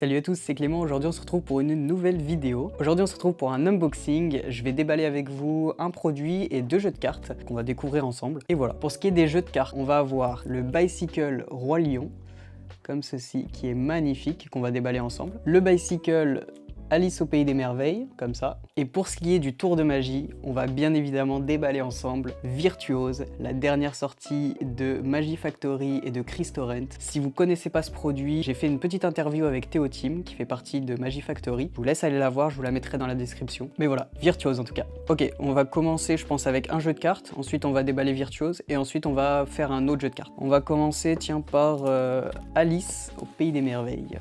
Salut à tous, c'est Clément. Aujourd'hui on se retrouve pour une nouvelle vidéo. Aujourd'hui on se retrouve pour un unboxing. Je vais déballer avec vous un produit et deux jeux de cartes qu'on va découvrir ensemble. Et voilà, pour ce qui est des jeux de cartes, on va avoir le Bicycle Roi Lion, comme ceci, qui est magnifique, qu'on va déballer ensemble. Le Bicycle Alice au Pays des Merveilles, comme ça. Et pour ce qui est du tour de magie, on va bien évidemment déballer ensemble Virtuose, la dernière sortie de Magie Factory et de Chris Torrent. Si vous connaissez pas ce produit, j'ai fait une petite interview avec Théo Team, qui fait partie de Magie Factory. Je vous laisse aller la voir, je vous la mettrai dans la description. Mais voilà, Virtuose en tout cas. Ok, on va commencer je pense avec un jeu de cartes, ensuite on va déballer Virtuose, et ensuite on va faire un autre jeu de cartes. On va commencer, tiens, par Alice au Pays des Merveilles.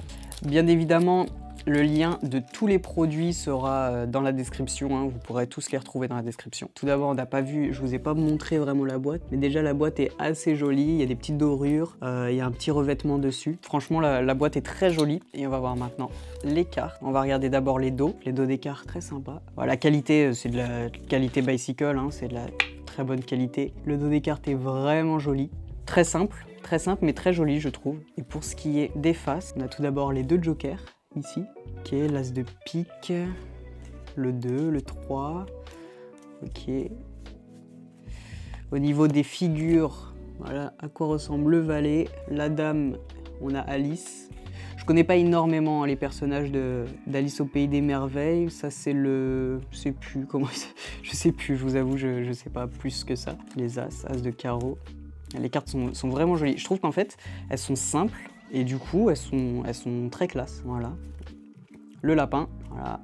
Bien évidemment, le lien de tous les produits sera dans la description, hein, vous pourrez tous les retrouver dans la description. Tout d'abord, on n'a pas vu, je vous ai pas montré vraiment la boîte, mais déjà la boîte est assez jolie, il y a des petites dorures, il y a un petit revêtement dessus. Franchement, la boîte est très jolie et on va voir maintenant les cartes. On va regarder d'abord les dos des cartes, très sympa. Voilà, la qualité, c'est de la qualité Bicycle, hein, c'est de la très bonne qualité. Le dos des cartes est vraiment joli, très simple mais très joli je trouve. Et pour ce qui est des faces, on a tout d'abord les deux jokers. Ici, ok, l'as de pique, le 2, le 3, ok. Au niveau des figures, voilà à quoi ressemble le valet, la dame, on a Alice. Je connais pas énormément les personnages d'Alice au Pays des Merveilles, ça c'est le... je sais plus comment... je sais plus, je vous avoue, je sais pas plus que ça. Les as de carreau. Les cartes sont vraiment jolies. Je trouve qu'en fait, elles sont simples. Et du coup, elles sont très classe, voilà. Le lapin, voilà.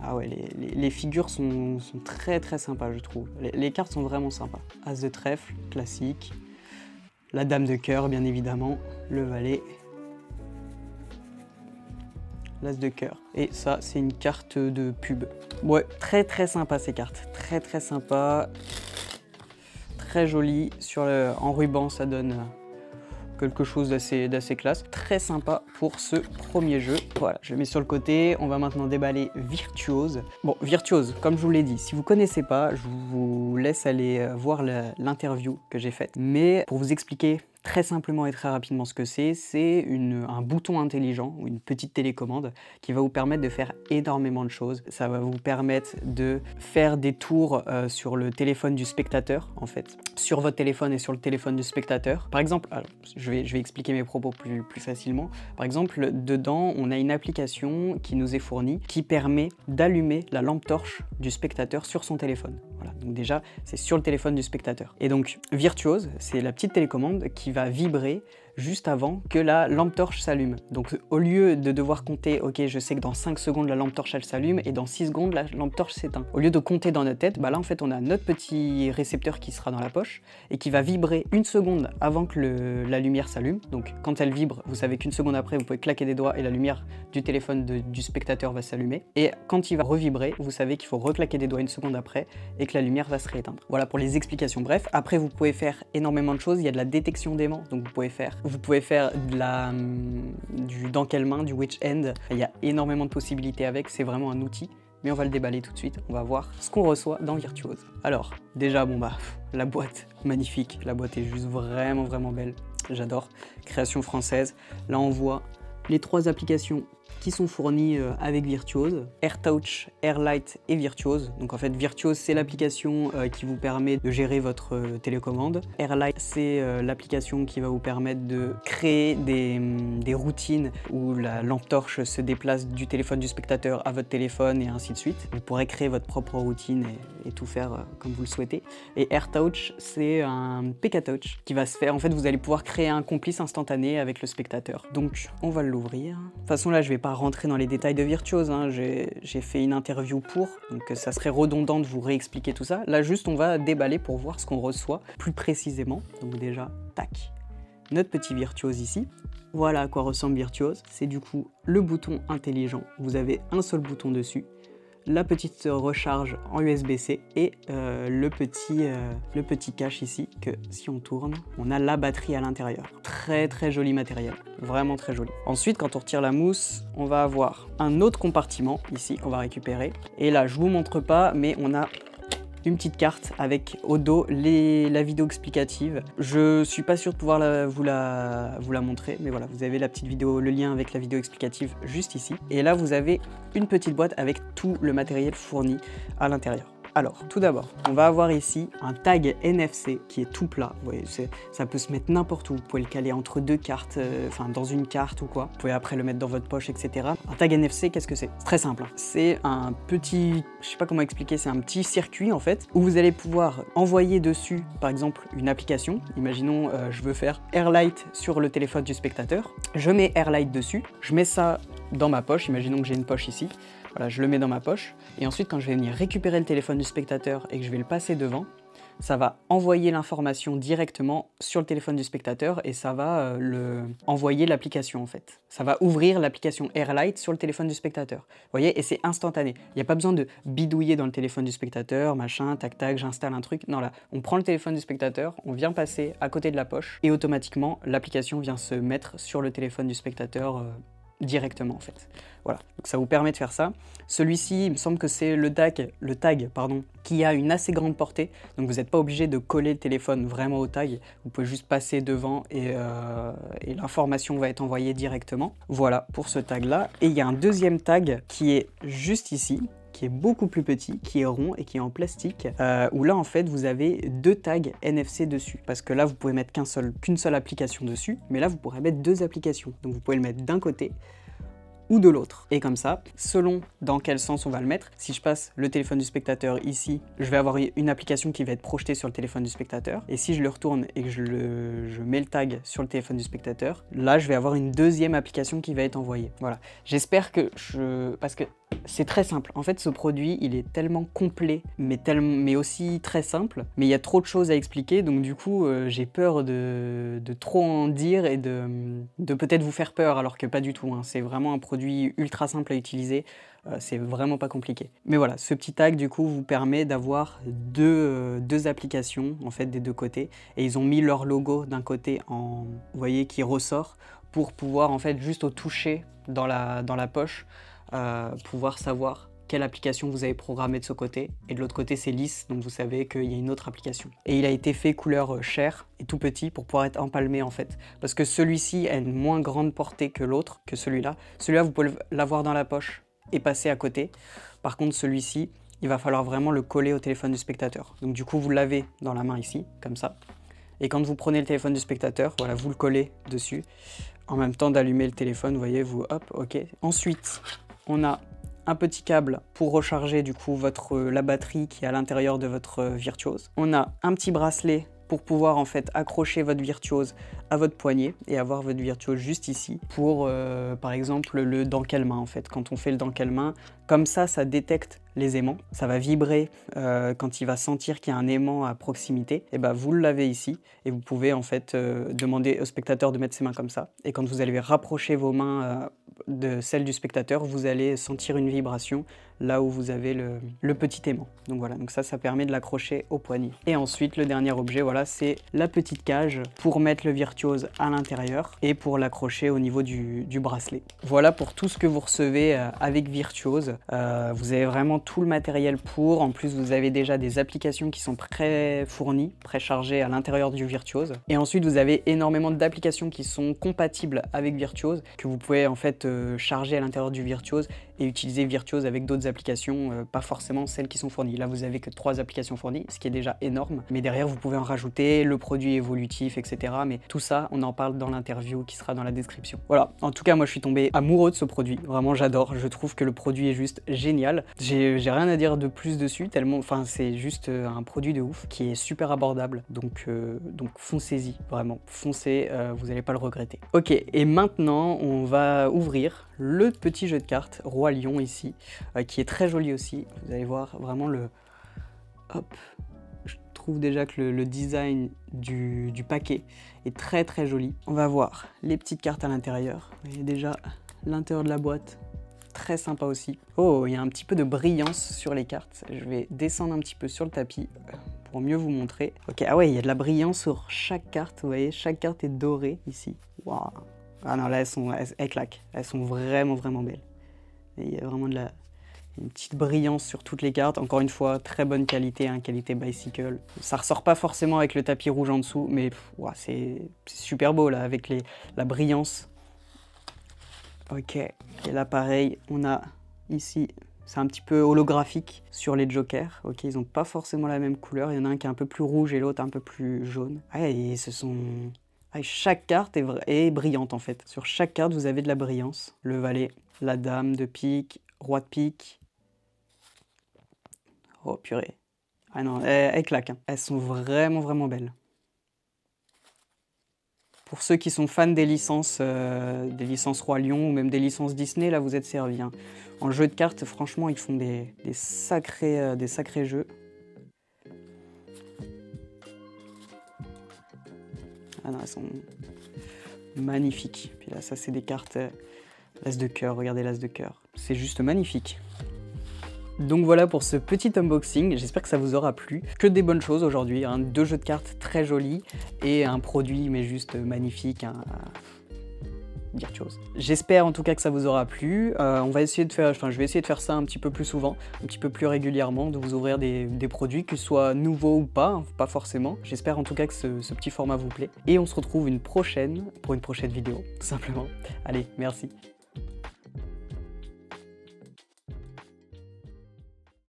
Ah ouais, les figures sont très sympas, je trouve. Les cartes sont vraiment sympas. As de trèfle, classique. La dame de cœur, bien évidemment. Le valet. L'as de cœur. Et ça, c'est une carte de pub. Ouais, très sympa ces cartes. Très sympa. Très joli. En ruban, ça donne... quelque chose d'assez classe, très sympa pour ce premier jeu. Voilà, je le mets sur le côté, on va maintenant déballer Virtuose. Bon, Virtuose, comme je vous l'ai dit, si vous connaissez pas, je vous laisse aller voir l'interview que j'ai faite. Mais pour vous expliquer très simplement et très rapidement ce que c'est un bouton intelligent ou une petite télécommande qui va vous permettre de faire énormément de choses. Ça va vous permettre de faire des tours sur le téléphone du spectateur, en fait, sur votre téléphone et sur le téléphone du spectateur. Par exemple, alors, je vais expliquer mes propos plus facilement. Par exemple, dedans, on a une application qui nous est fournie qui permet d'allumer la lampe torche du spectateur sur son téléphone. Voilà, donc déjà, c'est sur le téléphone du spectateur. Et donc, Virtuose, c'est la petite télécommande qui va vibrer juste avant que la lampe torche s'allume. Donc au lieu de devoir compter, ok, je sais que dans 5 secondes la lampe torche elle s'allume et dans 6 secondes la lampe torche s'éteint. Au lieu de compter dans notre tête, bah là en fait on a notre petit récepteur qui sera dans la poche et qui va vibrer 1 seconde avant que la lumière s'allume. Donc quand elle vibre, vous savez qu'1 seconde après vous pouvez claquer des doigts et la lumière du téléphone du spectateur va s'allumer. Et quand il va revibrer, vous savez qu'il faut reclaquer des doigts 1 seconde après et que la lumière va se rééteindre. Voilà pour les explications. Bref, après vous pouvez faire énormément de choses. Il y a de la détection d'aimants, donc vous pouvez faire du dans quelle main, du which end. Il y a énormément de possibilités avec, c'est vraiment un outil. Mais on va le déballer tout de suite, on va voir ce qu'on reçoit dans Virtuose. Alors, déjà, bon bah, la boîte, magnifique. La boîte est juste vraiment belle, j'adore. Création française. Là, on voit les 3 applications qui sont fournies avec Virtuose, AirTouch, Airlight et Virtuose. Donc en fait, Virtuose, c'est l'application qui vous permet de gérer votre télécommande. Airlight, c'est l'application qui va vous permettre de créer des routines où la lampe torche se déplace du téléphone du spectateur à votre téléphone et ainsi de suite. Vous pourrez créer votre propre routine et tout faire comme vous le souhaitez. Et AirTouch, c'est un PK Touch qui va se faire. En fait, vous allez pouvoir créer un complice instantané avec le spectateur. Donc, on va l'ouvrir. De toute façon, là, je vais pas rentrer dans les détails de Virtuose, hein. J'ai fait une interview donc ça serait redondant de vous réexpliquer tout ça. Là, juste, on va déballer pour voir ce qu'on reçoit plus précisément. Donc déjà, tac, notre petit Virtuose ici. Voilà à quoi ressemble Virtuose. C'est du coup le bouton intelligent. Vous avez un seul bouton dessus. La petite recharge en USB-C et le petit cache ici que si on tourne, on a la batterie à l'intérieur. Très joli matériel, vraiment très joli. Ensuite, quand on retire la mousse, on va avoir un autre compartiment ici qu'on va récupérer. Et là, je vous montre pas, mais on a une petite carte avec au dos la vidéo explicative. Je suis pas sûr de pouvoir vous la montrer, mais voilà, vous avez la petite vidéo, le lien avec la vidéo explicative juste ici. Et là, vous avez une petite boîte avec tout le matériel fourni à l'intérieur. Alors, tout d'abord, on va avoir ici un tag NFC qui est tout plat. Vous voyez, ça peut se mettre n'importe où. Vous pouvez le caler entre deux cartes, enfin dans une carte ou quoi. Vous pouvez après le mettre dans votre poche, etc. Un tag NFC, qu'est-ce que c'est? C'est très simple. C'est un petit, je sais pas comment expliquer, c'est un petit circuit en fait, où vous allez pouvoir envoyer dessus, par exemple, une application. Imaginons, je veux faire Airlight sur le téléphone du spectateur. Je mets Airlight dessus, je mets ça dans ma poche. Imaginons que j'ai une poche ici. Voilà, je le mets dans ma poche et ensuite quand je vais venir récupérer le téléphone du spectateur et que je vais le passer devant, ça va envoyer l'information directement sur le téléphone du spectateur et ça va envoyer l'application en fait. Ça va ouvrir l'application Airlight sur le téléphone du spectateur. Vous voyez, et c'est instantané. Il n'y a pas besoin de bidouiller dans le téléphone du spectateur, machin, tac tac, j'installe un truc. Non là, on prend le téléphone du spectateur, on vient passer à côté de la poche et automatiquement l'application vient se mettre sur le téléphone du spectateur directement en fait. Voilà, donc ça vous permet de faire ça. Celui-ci, il me semble que c'est le tag, qui a une assez grande portée, donc vous n'êtes pas obligé de coller le téléphone vraiment au tag, vous pouvez juste passer devant et l'information va être envoyée directement. Voilà pour ce tag-là. Et il y a un deuxième tag qui est juste ici, qui est beaucoup plus petit, qui est rond et qui est en plastique, où là en fait vous avez deux tags NFC dessus, parce que là vous pouvez mettre qu'une seule application dessus, mais là vous pourrez mettre deux applications, donc vous pouvez le mettre d'un côté ou de l'autre. Et comme ça, selon dans quel sens on va le mettre, si je passe le téléphone du spectateur ici, je vais avoir une application qui va être projetée sur le téléphone du spectateur, et si je le retourne et que je mets le tag sur le téléphone du spectateur, là je vais avoir une deuxième application qui va être envoyée. Voilà, j'espère que parce que c'est très simple. En fait, ce produit, il est tellement complet, mais aussi très simple. Mais il y a trop de choses à expliquer, donc du coup, j'ai peur de trop en dire et de peut-être vous faire peur, alors que pas du tout. Hein. C'est vraiment un produit ultra simple à utiliser. C'est vraiment pas compliqué. Mais voilà, ce petit tag, du coup, vous permet d'avoir deux applications, en fait, des deux côtés. Et ils ont mis leur logo d'un côté, vous voyez, qui ressort, pour pouvoir, en fait, juste au toucher dans la poche, pouvoir savoir quelle application vous avez programmée de ce côté, et de l'autre côté c'est lisse, donc vous savez qu'il y a une autre application. Et il a été fait couleur chair et tout petit pour pouvoir être empalmé en fait, parce que celui-ci a une moins grande portée que l'autre, que celui-là. Celui-là vous pouvez l'avoir dans la poche et passer à côté. Par contre celui-ci, il va falloir vraiment le coller au téléphone du spectateur. Donc du coup vous l'avez dans la main ici, comme ça. Et quand vous prenez le téléphone du spectateur, voilà, vous le collez dessus, en même temps d'allumer le téléphone, vous voyez, hop, ok. Ensuite, on a un petit câble pour recharger du coup la batterie qui est à l'intérieur de votre Virtuose. On a un petit bracelet pour pouvoir en fait accrocher votre Virtuose à votre poignet et avoir votre Virtuose juste ici pour par exemple le dans quelle main en fait. Quand on fait le dans quelle main, comme ça détecte les aimants, ça va vibrer quand il va sentir qu'il y a un aimant à proximité, et ben vous l'avez ici et vous pouvez en fait demander au spectateur de mettre ses mains comme ça, et quand vous allez rapprocher vos mains de celles du spectateur, vous allez sentir une vibration là où vous avez le petit aimant. Donc voilà, donc ça permet de l'accrocher au poignet. Et ensuite le dernier objet, voilà, c'est la petite cage pour mettre le Virtuose à l'intérieur et pour l'accrocher au niveau du bracelet. Voilà pour tout ce que vous recevez avec Virtuose. Vous avez vraiment tout le matériel pour. En plus, vous avez déjà des applications qui sont pré-fournies, pré-chargées à l'intérieur du Virtuose. Et ensuite, vous avez énormément d'applications qui sont compatibles avec Virtuose, que vous pouvez en fait charger à l'intérieur du Virtuose et utiliser Virtuose avec d'autres applications, pas forcément celles qui sont fournies. Là, vous avez que 3 applications fournies, ce qui est déjà énorme. Mais derrière, vous pouvez en rajouter, le produit évolutif, etc. Mais tout ça, on en parle dans l'interview qui sera dans la description. Voilà, en tout cas, moi, je suis tombé amoureux de ce produit. Vraiment, j'adore. Je trouve que le produit est juste génial. J'ai rien à dire de plus dessus, tellement, enfin, c'est juste un produit de ouf qui est super abordable. Donc foncez-y, vraiment. Foncez, vous n'allez pas le regretter. Ok, et maintenant, on va ouvrir le petit jeu de cartes Roi Lion ici, qui est très joli aussi. Vous allez voir vraiment hop, je trouve déjà que le design du paquet est très très joli. On va voir les petites cartes à l'intérieur. Vous voyez déjà l'intérieur de la boîte, très sympa aussi. Oh, il y a un petit peu de brillance sur les cartes. Je vais descendre un petit peu sur le tapis pour mieux vous montrer. Ok, ah ouais, il y a de la brillance sur chaque carte. Vous voyez, chaque carte est dorée ici. Waouh. Ah non, là, elles claquent. Elles sont vraiment, vraiment belles. Et il y a vraiment Une petite brillance sur toutes les cartes. Encore une fois, très bonne qualité, hein, qualité bicycle. Ça ressort pas forcément avec le tapis rouge en dessous, mais ouais, c'est super beau là, avec la brillance. Ok, et là pareil, on a ici, c'est un petit peu holographique sur les jokers. Ok, ils n'ont pas forcément la même couleur. Il y en a un qui est un peu plus rouge et l'autre un peu plus jaune. Ah, et ce sont... Ah, chaque carte est brillante en fait. Sur chaque carte, vous avez de la brillance. Le valet, la dame de pique, roi de pique. Oh purée. Ah non, elles claquent. Hein. Elles sont vraiment belles. Pour ceux qui sont fans des licences Roi Lion ou même des licences Disney, là vous êtes servis. Hein. En jeu de cartes, franchement, ils font des sacrés jeux. Ah non, elles sont magnifiques. Puis là, ça c'est des cartes l'as de cœur, regardez l'as de cœur. C'est juste magnifique. Donc voilà pour ce petit unboxing, j'espère que ça vous aura plu. Que des bonnes choses aujourd'hui, hein. 2 jeux de cartes très jolis et un produit mais juste magnifique, hein. Virtuose. J'espère en tout cas que ça vous aura plu. On va essayer de faire, je vais essayer de faire ça un petit peu plus souvent, un petit peu plus régulièrement, de vous ouvrir des produits, qu'ils soient nouveaux ou pas, hein, pas forcément. J'espère en tout cas que ce petit format vous plaît. Et on se retrouve pour une prochaine vidéo, tout simplement. Allez, merci.